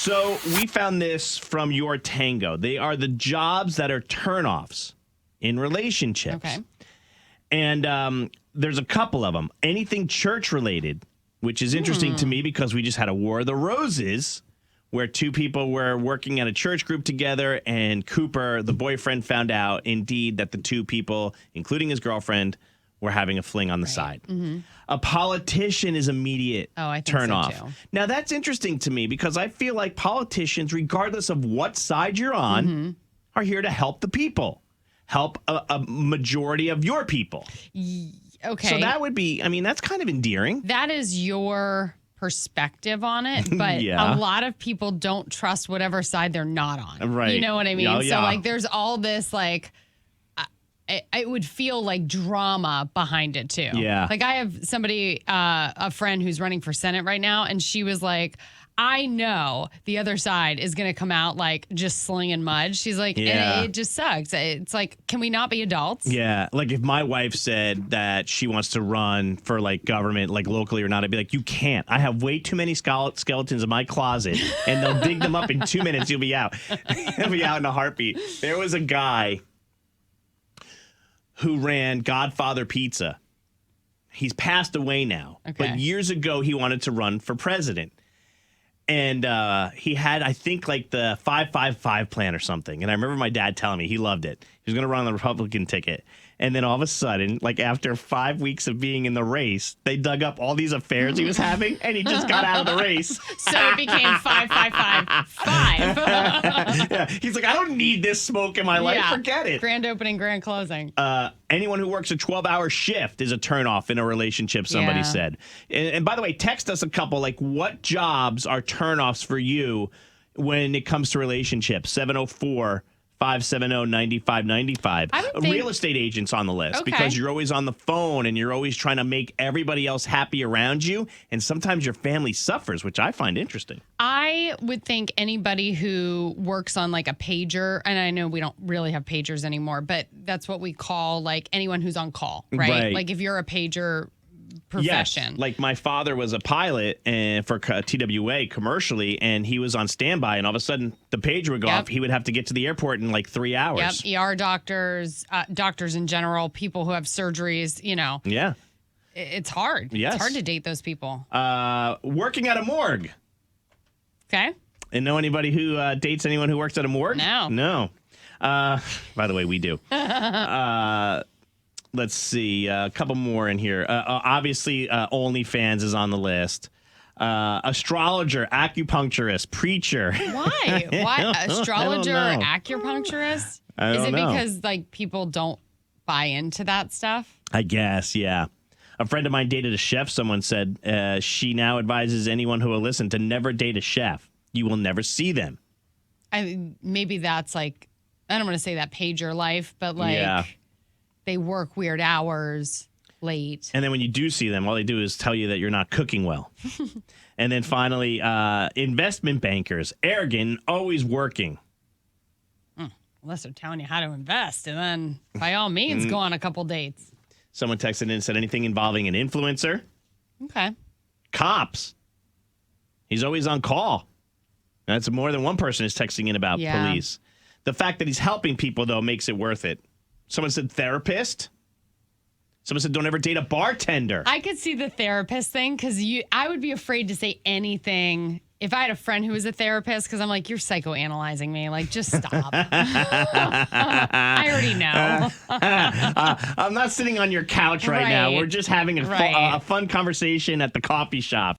So we found this from your Tango. They are the jobs that are turnoffs in relationships. Okay. And there's a couple of them. Anything church related, which is interesting to me because we just had a War of the Roses where two people were working at a church group together, and Cooper, the boyfriend, found out indeed that the two people, including his girlfriend, were having a fling on the side. Mm-hmm. A politician is immediate turn off. Too. Now, that's interesting to me because I feel like politicians, regardless of what side you're on, are here to help the people, help a majority of your people. Okay. So that would be, that's kind of endearing. That is your perspective on it, but Yeah. a lot of people don't trust whatever side they're not on. Right. You know what I mean? Oh, yeah. So there's all this it would feel like drama behind it too. Yeah. Like I have somebody, a friend who's running for Senate right now, and she was like, I know the other side is going to come out like just slinging mud. She's like, and it just sucks. It's like, can we not be adults? Yeah. Like if my wife said that she wants to run for like government, like locally or not, I'd be like, you can't. I have way too many skeletons in my closet and they'll dig them up in 2 minutes. You'll be out. You'll be out in a heartbeat. There was a guy who ran Godfather Pizza. He's passed away now. Okay. But years ago, he wanted to run for president. And he had, I think, like the 5-5-5 plan or something. And I remember my dad telling me he loved it. He was going to run on the Republican ticket. And then all of a sudden, like after 5 weeks of being in the race, they dug up all these affairs he was having, and he just got out of the race. So it became 5-5-5-5. Yeah. He's like, I don't need this smoke in my life. Yeah. Forget it. Grand opening, grand closing. Anyone who works a 12-hour shift is a turnoff in a relationship, somebody said. And by the way, text us a couple, like what jobs are turnoffs for you when it comes to relationships? 704-570-9595. Real estate agents on the list because you're always on the phone and you're always trying to make everybody else happy around you. And sometimes your family suffers, which I find interesting. I would think anybody who works on like a pager, and I know we don't really have pagers anymore, but that's what we call like anyone who's on call, right? Like if you're a pager profession. Yes. Like my father was a pilot for TWA commercially, and he was on standby, and all of a sudden the pager would go off. He would have to get to the airport in like 3 hours. Yep. ER doctors, doctors in general, people who have surgeries, Yeah. It's hard. Yes. It's hard to date those people. Working at a morgue. Okay. And know anybody who dates anyone who works at a morgue? No. By the way, we do. Let's see. A couple more in here. Obviously, OnlyFans is on the list. Astrologer, acupuncturist, preacher. Why? Why astrologer, acupuncturist? Is it because like people don't buy into that stuff? I guess, yeah. A friend of mine dated a chef. Someone said she now advises anyone who will listen to never date a chef. You will never see them. Maybe that's like, I don't want to say that pager life, but like they work weird hours late. And then when you do see them, all they do is tell you that you're not cooking well. And then finally, investment bankers, arrogant, always working. Unless they're telling you how to invest. And then by all means, go on a couple dates. Someone texted in and said anything involving an influencer. Okay. Cops. He's always on call. That's more than one person is texting in about police. The fact that he's helping people, though, makes it worth it. Someone said therapist. Someone said don't ever date a bartender. I could see the therapist thing because I would be afraid to say anything if I had a friend who was a therapist because I'm like, you're psychoanalyzing me. Like, just stop. I already know. I'm not sitting on your couch right now. We're just having a fun conversation at the coffee shop.